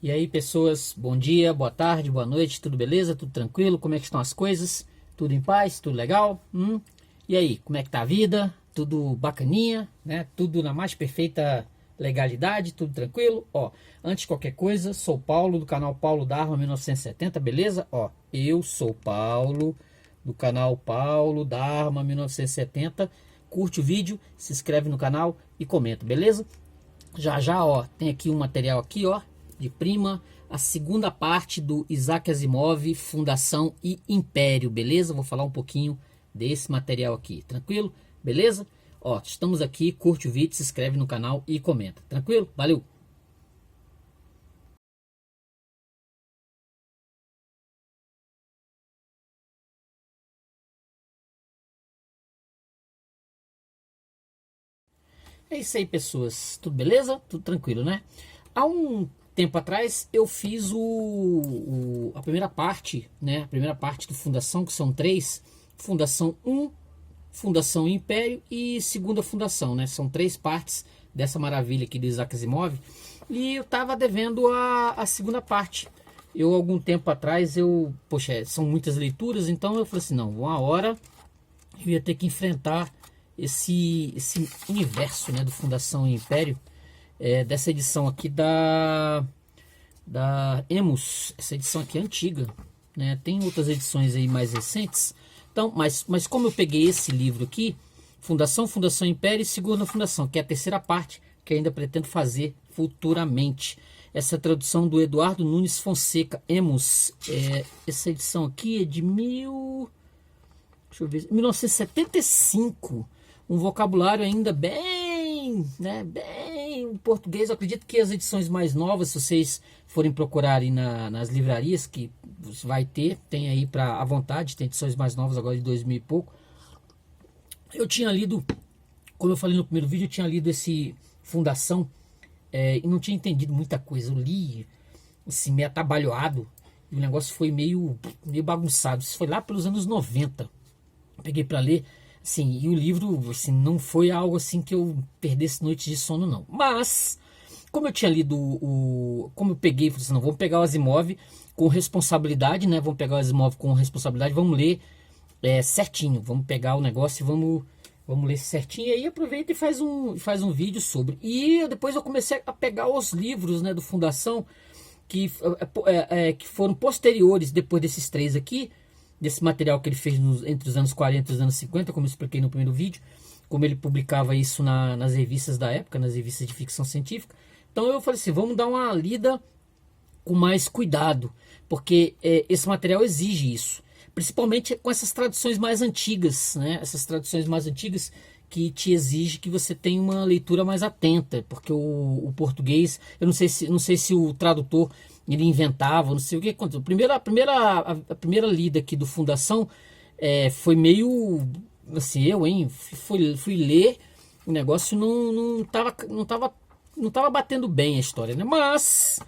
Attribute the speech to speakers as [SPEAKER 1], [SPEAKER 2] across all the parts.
[SPEAKER 1] E aí, pessoas, bom dia, boa tarde, boa noite, tudo beleza? Tudo tranquilo? Como é que estão as coisas? Tudo em paz? Tudo legal? E aí, como é que tá a vida? Tudo bacaninha, né? Tudo na mais perfeita legalidade, tudo tranquilo? Ó, antes de qualquer coisa, sou Paulo do canal Paulo da Arma 1970, beleza? Ó, eu sou Paulo do canal Paulo da Arma 1970. Curte o vídeo, se inscreve no canal e comenta, beleza? Já, ó, tem aqui um material aqui, ó, de prima, a segunda parte do Isaac Asimov, Fundação e Império, beleza? Vou falar um pouquinho desse material aqui, tranquilo? Beleza? Ó, estamos aqui, curte o vídeo, se inscreve no canal e comenta, tranquilo? Valeu! É isso aí, pessoas. Tudo beleza? Tudo tranquilo, né? Há um tempo atrás eu fiz a primeira parte, né? A primeira parte do Fundação, que são três. Fundação um, Fundação Império e segunda Fundação, né? São três partes dessa maravilha aqui do Isaac Asimov. E eu tava devendo a segunda parte. Eu, algum tempo atrás, poxa, são muitas leituras, então eu falei assim, não, uma hora eu ia ter que enfrentar esse universo, né, do Fundação e Império, dessa edição aqui da Emus. Essa edição aqui é antiga, né? Tem outras edições aí mais recentes. Então, mas como eu peguei esse livro aqui, Fundação, Fundação Império e Segunda Fundação, que é a terceira parte que ainda pretendo fazer futuramente. Essa tradução do Eduardo Nunes Fonseca, Emus. Essa edição aqui é de deixa eu ver, 1975. Um vocabulário ainda bem, né, bem português. Eu acredito que as edições mais novas, se vocês forem procurar aí nas livrarias, que vai ter, tem aí para à vontade, tem edições mais novas agora de 2000 e pouco. Eu tinha lido, como eu falei no primeiro vídeo, eu tinha lido esse Fundação e não tinha entendido muita coisa. Eu li assim, meio atabalhoado e o negócio foi meio bagunçado. Isso foi lá pelos anos 90. Peguei para ler, assim, e o livro, assim, não foi algo assim que eu perdesse noites de sono, não. Mas, como eu tinha lido como eu peguei, falei assim, não, vamos pegar o Asimov com responsabilidade, né? Vamos pegar o Asimov com responsabilidade, vamos ler certinho, vamos pegar o negócio e vamos ler certinho. E aí aproveita e faz um vídeo sobre. E depois eu comecei a pegar os livros, né, do Fundação, que foram posteriores, depois desses três aqui, desse material que ele fez entre os anos 40 e os anos 50, como eu expliquei no primeiro vídeo, como ele publicava isso nas revistas da época, nas revistas de ficção científica. Então eu falei assim, vamos dar uma lida com mais cuidado, porque esse material exige isso, principalmente com essas traduções mais antigas, né? Essas traduções mais antigas que te exige que você tenha uma leitura mais atenta, porque o português, eu não sei se o tradutor ele inventava, não sei o que aconteceu. A primeira lida aqui do Fundação foi meio assim, fui ler, o negócio não tava batendo bem a história, né? Mas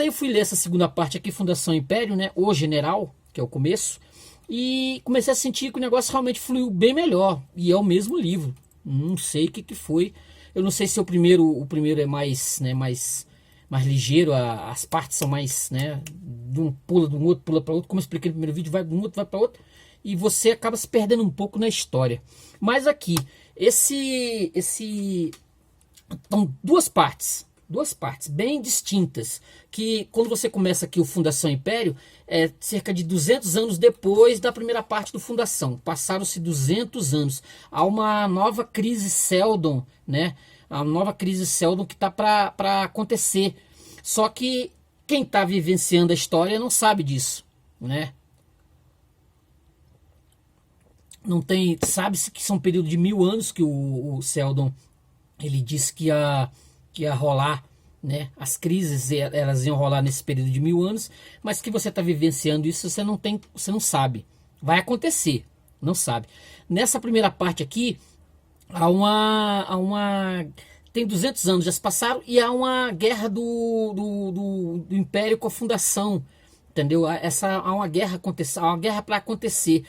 [SPEAKER 1] aí eu fui ler essa segunda parte aqui, Fundação Império, né? O General, que é o começo, e comecei a sentir que o negócio realmente fluiu bem melhor. E é o mesmo livro. Não sei o que foi. Eu não sei se o primeiro é mais, né, mais ligeiro, as partes são mais, né, de um pula de um outro, pula para outro. Como eu expliquei no primeiro vídeo, vai de um outro, vai para outro. E você acaba se perdendo um pouco na história. Mas aqui, então, duas partes bem distintas, que quando você começa aqui o Fundação Império, cerca de 200 anos depois da primeira parte do Fundação, passaram-se 200 anos, há uma nova crise Seldon, né? A nova crise Seldon que está para acontecer, só que quem está vivenciando a história não sabe disso, né? Não tem, sabe-se que são um período de 1000 anos que o Seldon ele disse que ia rolar, né? As crises elas iam rolar nesse período de 1000 anos, mas que você está vivenciando isso, você não sabe. Vai acontecer, não sabe. Nessa primeira parte aqui, tem 200 anos já se passaram e há uma guerra do Império com a Fundação, entendeu? Há uma guerra para acontecer.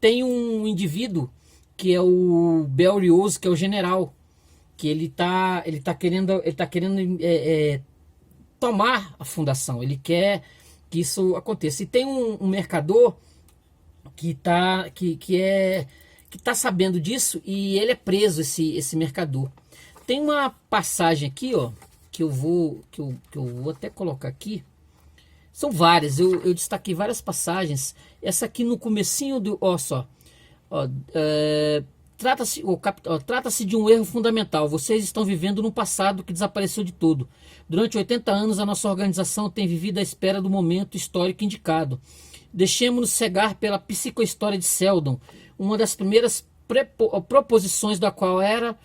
[SPEAKER 1] Tem um indivíduo que é o Belrioso, que é o general, que ele tá querendo tomar a fundação, ele quer que isso aconteça. E tem um mercador que tá sabendo disso e ele é preso, esse mercador. Tem uma passagem aqui, ó, que eu vou até colocar aqui. São várias, eu destaquei várias passagens. Essa aqui no comecinho do, ó só, ó, trata-se de um erro fundamental. Vocês estão vivendo num passado que desapareceu de todo. Durante 80 anos, a nossa organização tem vivido à espera do momento histórico indicado. Deixemos-nos cegar pela psicohistória de Seldon, uma das primeiras proposições da qual era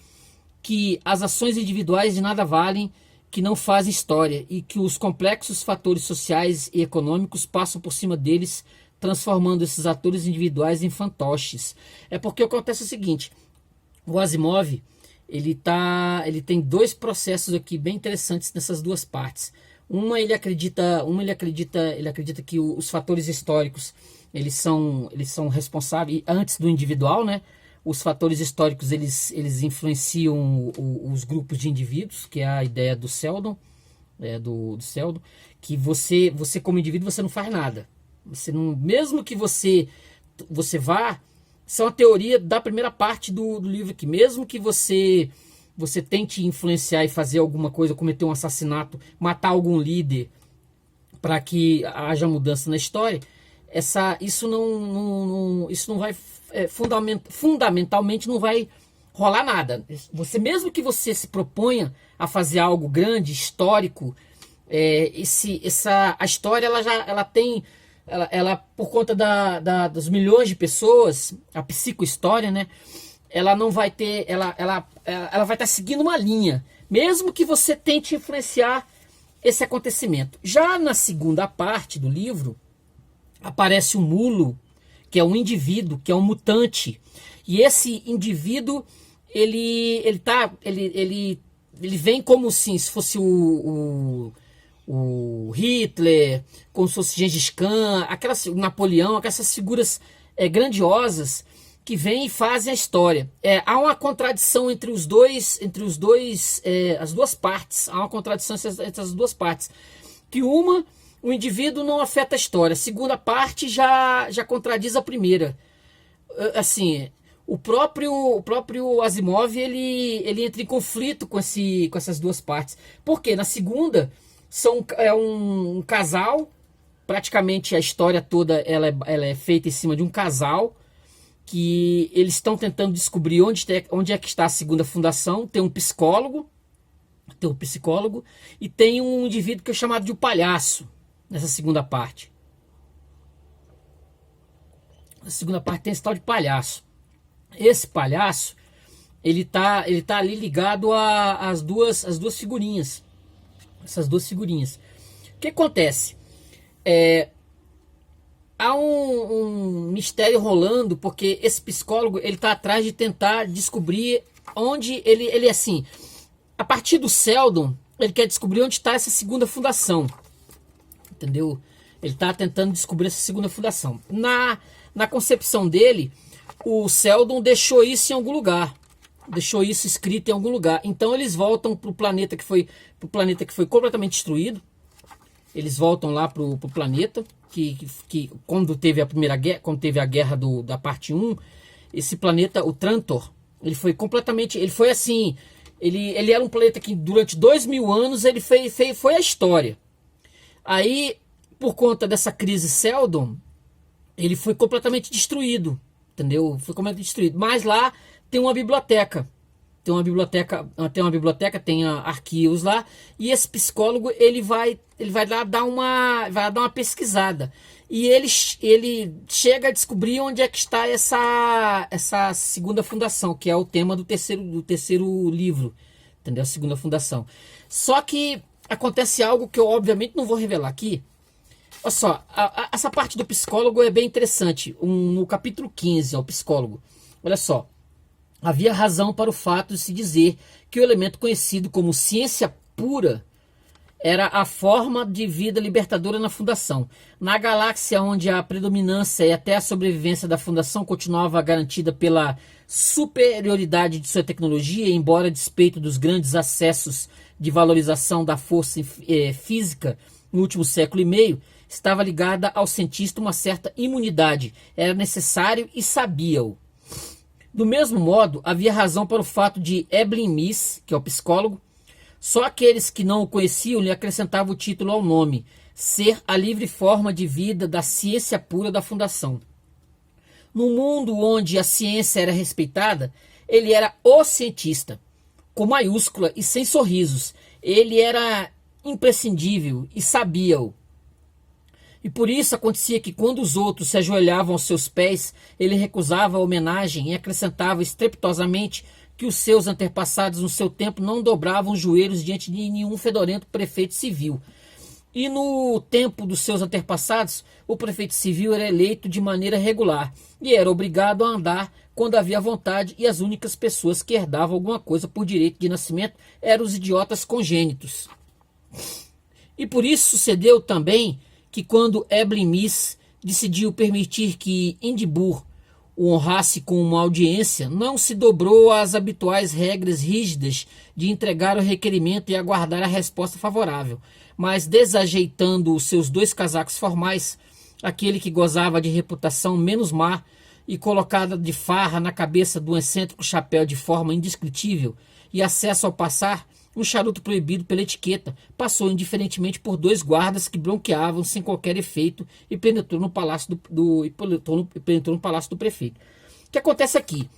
[SPEAKER 1] que as ações individuais de nada valem, que não fazem história, e que os complexos fatores sociais e econômicos passam por cima deles, transformando esses atores individuais em fantoches. É porque acontece o seguinte: o Asimov ele tem dois processos aqui bem interessantes nessas duas partes. Ele acredita que os fatores históricos eles são responsáveis antes do individual, né? Os fatores históricos eles influenciam os grupos de indivíduos, que é a ideia do Seldon, do Seldon, que você como indivíduo você não faz nada. Você não, mesmo que você vá, isso é uma teoria da primeira parte do livro aqui, mesmo que você tente influenciar e fazer alguma coisa, cometer um assassinato, matar algum líder para que haja mudança na história, isso não vai fundamentalmente não vai rolar nada. Você, mesmo que você se proponha a fazer algo grande, histórico, a história ela tem por conta dos milhões de pessoas, a psicohistória, né? Ela não vai ter, ela vai estar seguindo uma linha, mesmo que você tente influenciar esse acontecimento. Já na segunda parte do livro aparece um mulo, que é um indivíduo, que é um mutante, e esse indivíduo ele vem como assim, se fosse o Hitler, como se fosse Gengis Khan, o Napoleão, aquelas figuras grandiosas que vêm e fazem a história. Há uma contradição entre as duas partes. Há uma contradição entre as duas partes. Que o indivíduo não afeta a história. A segunda parte já contradiz a primeira. Assim, o próprio Asimov ele entra em conflito com essas duas partes. Porque na segunda é um casal, praticamente a história toda ela é feita em cima de um casal, que eles estão tentando descobrir onde é que está a segunda fundação. Tem um psicólogo e tem um indivíduo que é chamado de o palhaço nessa segunda parte. Na segunda parte tem esse tal de palhaço. Esse palhaço ele tá ali ligado às duas figurinhas. Essas duas figurinhas. O que acontece? Há um mistério rolando, porque esse psicólogo ele está atrás de tentar descobrir onde ele assim, a partir do Seldon, ele quer descobrir onde está essa segunda fundação, entendeu? Ele está tentando descobrir essa segunda fundação. Na concepção dele, o Seldon deixou isso em algum lugar, deixou isso escrito em algum lugar. Então eles voltam para o planeta que foi completamente destruído. Eles voltam lá para o planeta que quando teve a primeira guerra, quando teve a guerra da parte 1, esse planeta, o Trantor, ele foi assim, ele era um planeta que durante 2000 anos ele foi a história. Aí, por conta dessa crise Seldon, ele foi completamente destruído, entendeu? Foi completamente destruído. Mas lá tem uma biblioteca. Tem arquivos lá, e esse psicólogo ele vai lá dar uma pesquisada, e ele chega a descobrir onde é que está essa segunda fundação, que é o tema do terceiro livro, entendeu? A segunda fundação. Só que acontece algo que eu obviamente não vou revelar aqui. Olha só, essa parte do psicólogo é bem interessante. No capítulo 15, o psicólogo, olha só. Havia razão para o fato de se dizer que o elemento conhecido como ciência pura era a forma de vida libertadora na Fundação. Na galáxia onde a predominância e até a sobrevivência da Fundação continuava garantida pela superioridade de sua tecnologia, embora a despeito dos grandes acessos de valorização da força física no último século e meio, estava ligada ao cientista uma certa imunidade. Era necessário e sabia-o. Do mesmo modo, havia razão para o fato de Eblin Miss, que é o psicólogo, só aqueles que não o conheciam lhe acrescentavam o título ao nome, ser a livre forma de vida da ciência pura da Fundação. No mundo onde a ciência era respeitada, ele era o cientista, com maiúscula e sem sorrisos. Ele era imprescindível e sabia-o. E por isso acontecia que quando os outros se ajoelhavam aos seus pés, ele recusava a homenagem e acrescentava estrepitosamente que os seus antepassados no seu tempo não dobravam os joelhos diante de nenhum fedorento prefeito civil. E no tempo dos seus antepassados, o prefeito civil era eleito de maneira regular e era obrigado a andar quando havia vontade, e as únicas pessoas que herdavam alguma coisa por direito de nascimento eram os idiotas congênitos. E por isso sucedeu também que quando Eblin Miss decidiu permitir que Indibur o honrasse com uma audiência, não se dobrou às habituais regras rígidas de entregar o requerimento e aguardar a resposta favorável, mas desajeitando os seus 2 casacos formais, aquele que gozava de reputação menos má e colocada de farra na cabeça do excêntrico chapéu de forma indescritível e acesso ao passar, um charuto proibido pela etiqueta, passou indiferentemente por 2 guardas que bronqueavam sem qualquer efeito e penetrou no palácio penetrou no palácio do prefeito. O que acontece aqui?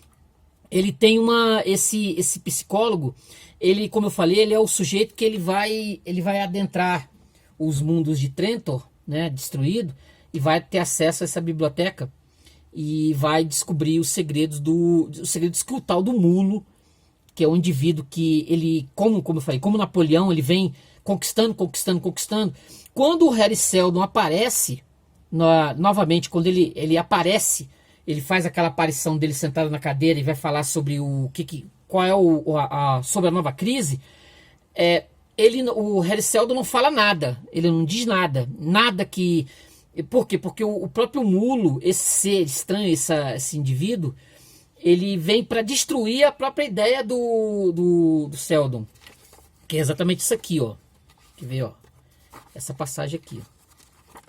[SPEAKER 1] Ele tem esse psicólogo, ele, como eu falei, ele é o sujeito que ele vai adentrar os mundos de Trentor, né, destruído, e vai ter acesso a essa biblioteca e vai descobrir os segredos escrutal do mulo, que é um indivíduo que ele, como eu falei, como Napoleão, ele vem conquistando. Quando o Harry Seldon aparece, novamente, quando ele aparece, ele faz aquela aparição dele sentado na cadeira e vai falar sobre sobre a nova crise, o Harry Seldon não fala nada, ele não diz nada que... Por quê? Porque o próprio mulo, esse ser estranho, esse indivíduo, ele vem para destruir a própria ideia do Seldon, que é exatamente isso aqui, ó. Quer ver, ó? Essa passagem aqui, ó.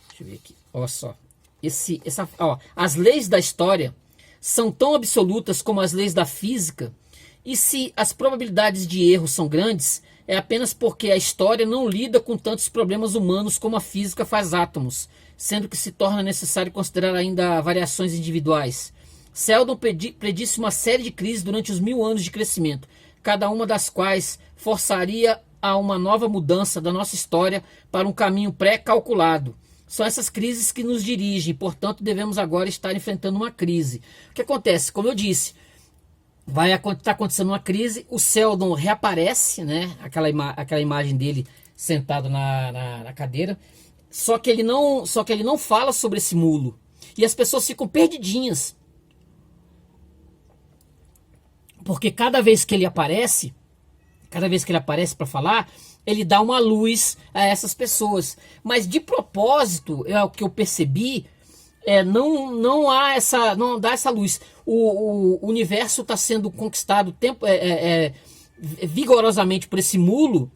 [SPEAKER 1] Deixa eu ver aqui. Olha só. As leis da história são tão absolutas como as leis da física, e se as probabilidades de erro são grandes, é apenas porque a história não lida com tantos problemas humanos como a física faz átomos, sendo que se torna necessário considerar ainda variações individuais. Seldon predisse uma série de crises durante os 1000 anos de crescimento, cada uma das quais forçaria a uma nova mudança da nossa história para um caminho pré-calculado. São essas crises que nos dirigem, portanto devemos agora estar enfrentando uma crise. O que acontece? Como eu disse, vai estar acontecendo uma crise, o Seldon reaparece, né? Aquela imagem dele sentado na cadeira, só que ele não fala sobre esse mulo, e as pessoas ficam perdidinhas. Porque cada vez que ele aparece para falar, ele dá uma luz a essas pessoas. Mas de propósito, é o que eu percebi, não dá essa luz. O universo está sendo conquistado vigorosamente por esse mulo,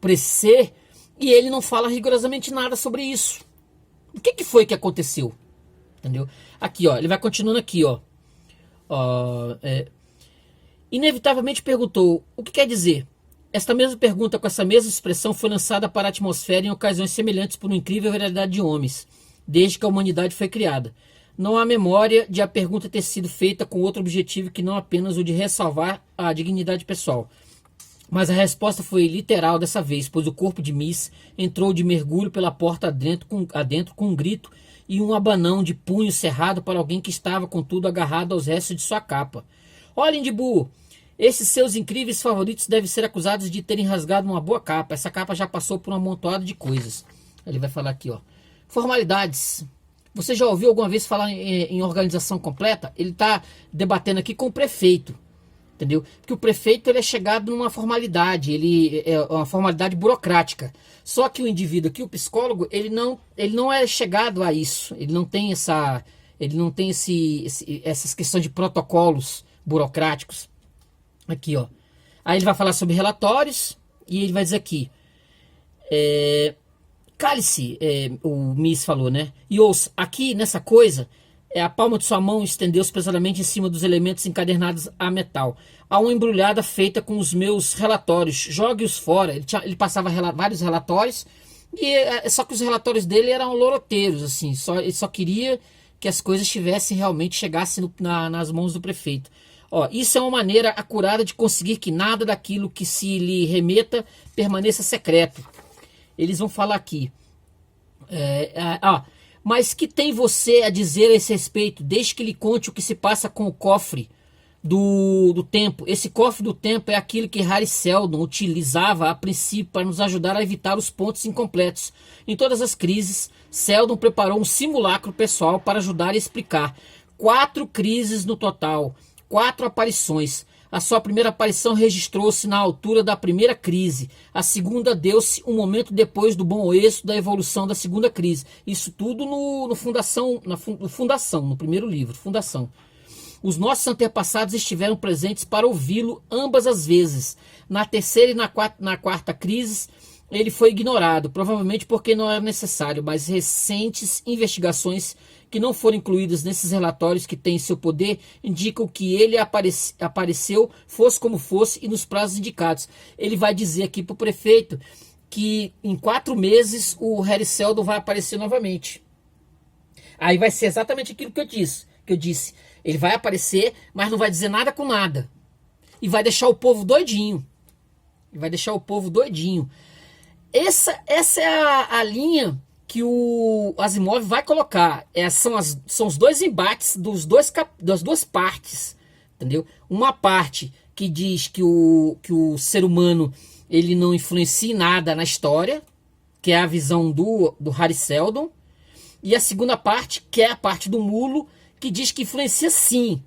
[SPEAKER 1] por esse ser, e ele não fala rigorosamente nada sobre isso. O que foi que aconteceu? Entendeu? Aqui, ó, ele vai continuando aqui, ó. Inevitavelmente perguntou: o que quer dizer? Esta mesma pergunta com essa mesma expressão foi lançada para a atmosfera em ocasiões semelhantes por uma incrível variedade de homens, desde que a humanidade foi criada. Não há memória de a pergunta ter sido feita com outro objetivo que não apenas o de ressalvar a dignidade pessoal. Mas a resposta foi literal dessa vez, pois o corpo de Miss entrou de mergulho pela porta adentro com um grito e um abanão de punho cerrado para alguém que estava, contudo, agarrado aos restos de sua capa. Olha, Indibur, esses seus incríveis favoritos devem ser acusados de terem rasgado uma boa capa. Essa capa já passou por um amontoado de coisas. Ele vai falar aqui, ó. Formalidades. Você já ouviu alguma vez falar em organização completa? Ele está debatendo aqui com o prefeito. Entendeu? Porque o prefeito ele é chegado numa formalidade, ele é uma formalidade burocrática. Só que o indivíduo aqui, o psicólogo, ele não é chegado a isso. Ele não tem essas questões de protocolos burocráticos. Aqui, ó. Aí ele vai falar sobre relatórios e ele vai dizer aqui, cale-se, o Miss falou, né? E ouça, aqui nessa coisa, a palma de sua mão estendeu-se pesadamente em cima dos elementos encadernados a metal. Há uma embrulhada feita com os meus relatórios. Jogue-os fora. Ele passava vários relatórios, só que os relatórios dele eram loroteiros, assim. Ele só queria que as coisas chegassem nas mãos do prefeito. Ó, isso é uma maneira acurada de conseguir que nada daquilo que se lhe remeta permaneça secreto. Eles vão falar aqui. Mas que tem você a dizer a esse respeito, desde que lhe conte o que se passa com o cofre do tempo. Esse cofre do tempo é aquilo que Hari Seldon utilizava a princípio para nos ajudar a evitar os pontos incompletos. Em todas as crises, Seldon preparou um simulacro pessoal para ajudar a explicar. 4 crises no total, 4 aparições. A sua primeira aparição registrou-se na altura da primeira crise. A segunda deu-se um momento depois do bom êxito da evolução da segunda crise. Isso tudo no Fundação, no primeiro livro, Fundação. Os nossos antepassados estiveram presentes para ouvi-lo ambas as vezes. Na terceira e na quarta crise, ele foi ignorado, provavelmente porque não era necessário, mas recentes investigações que não foram incluídas nesses relatórios que têm em seu poder indicam que ele apareceu, fosse como fosse, e nos prazos indicados. Ele vai dizer aqui para o prefeito que em 4 meses o Hari Seldon vai aparecer novamente. Aí vai ser exatamente aquilo que eu disse. Ele vai aparecer, mas não vai dizer nada com nada. E vai deixar o povo doidinho. Essa é a linha que o Asimov vai colocar. São os dois embates das duas partes. Entendeu? Uma parte que diz que o ser humano ele não influencia em nada na história, que é a visão do Hari Seldon. E a segunda parte, que é a parte do mulo, que diz que influencia sim.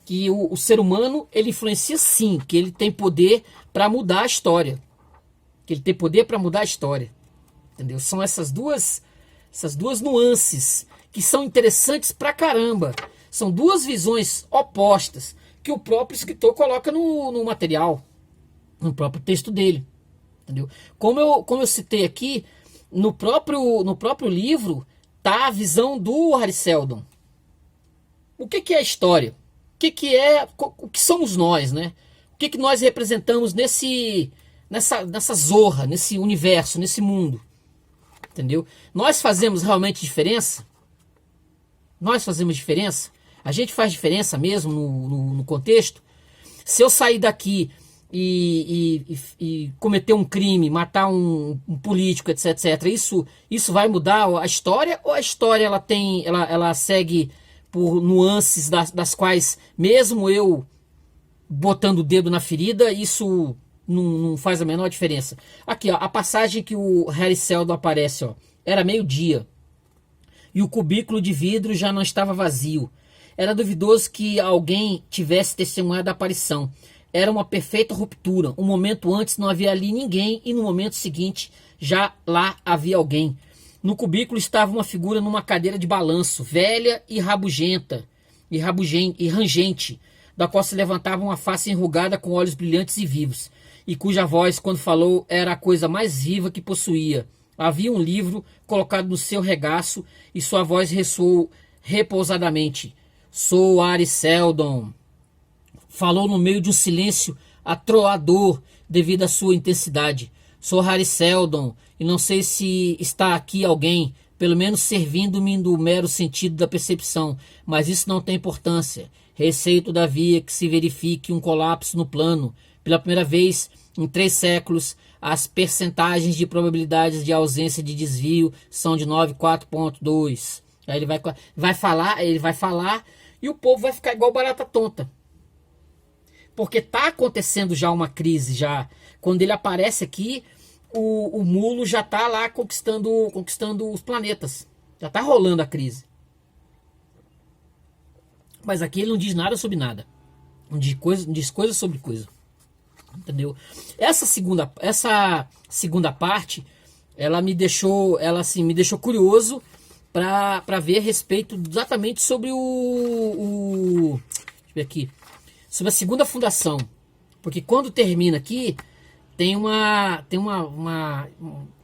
[SPEAKER 1] Que o ser humano ele influencia sim. Que ele tem poder para mudar a história. Entendeu? São essas duas nuances que são interessantes pra caramba. São duas visões opostas que o próprio escritor coloca no material, no próprio texto dele. Entendeu? Como eu citei aqui, no próprio livro tá a visão do Hari Seldon. O que é a história? O que somos nós, né? O que nós representamos nessa zorra, nesse universo, nesse mundo? Entendeu? Nós fazemos realmente diferença? A gente faz diferença mesmo no contexto? Se eu sair daqui e cometer um crime, matar um político, etc, isso vai mudar a história? Ou a história ela segue por nuances das quais, mesmo eu botando o dedo na ferida, isso não faz a menor diferença? Aqui, ó, a passagem que o Hari Seldon aparece, ó, era meio-dia e o cubículo de vidro já não estava vazio. Era duvidoso que alguém tivesse testemunhado a aparição. Era uma perfeita ruptura. Um momento antes não havia ali ninguém e no momento seguinte já lá havia alguém. No cubículo estava uma figura numa cadeira de balanço, velha e rabugenta e rangente, da qual se levantava uma face enrugada com olhos brilhantes e vivos, e cuja voz, quando falou, era a coisa mais viva que possuía. Havia um livro colocado no seu regaço e sua voz ressoou repousadamente. Sou Hari Seldon. Falou no meio de um silêncio atroador devido à sua intensidade. Sou Hari Seldon e não sei se está aqui alguém, pelo menos servindo-me do mero sentido da percepção, mas isso não tem importância. Receio, todavia, que se verifique um colapso no plano. Pela primeira vez em 3 séculos, as percentagens de probabilidades de ausência de desvio são de 9,4,2. Aí ele vai falar e o povo vai ficar igual barata tonta. Porque está acontecendo já uma crise. Já. Quando ele aparece aqui, o mulo já está lá conquistando os planetas. Já está rolando a crise. Mas aqui ele não diz nada sobre nada. de coisa sobre coisa. Entendeu? Essa segunda parte, ela assim, me deixou curioso para ver a respeito exatamente sobre deixa eu ver aqui, sobre a segunda fundação, porque quando termina aqui tem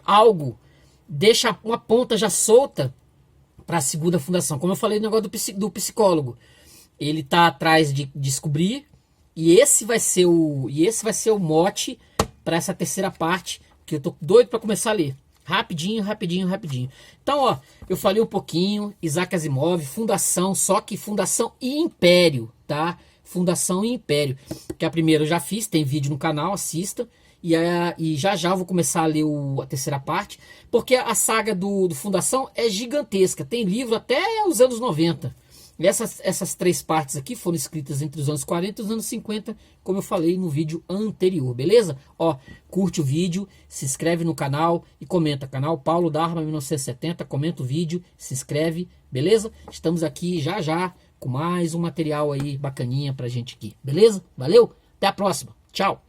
[SPEAKER 1] algo, deixa uma ponta já solta para a segunda fundação. Como eu falei no negócio do psicólogo, ele tá atrás de descobrir, e esse vai ser o mote para essa terceira parte, que eu tô doido para começar a ler. Rapidinho. Então, ó, eu falei um pouquinho, Isaac Asimov, Fundação, só que Fundação e Império, tá? Fundação e Império, que a primeira eu já fiz, tem vídeo no canal, assista. E já eu vou começar a ler a terceira parte, porque a saga do Fundação é gigantesca, tem livro até os anos 90. E essas 3 partes aqui foram escritas entre os anos 40 e os anos 50, como eu falei no vídeo anterior, beleza? Ó, curte o vídeo, se inscreve no canal e comenta. Canal Paulo Dharma 1970, comenta o vídeo, se inscreve, beleza? Estamos aqui já com mais um material aí bacaninha pra gente aqui, beleza? Valeu, até a próxima, tchau!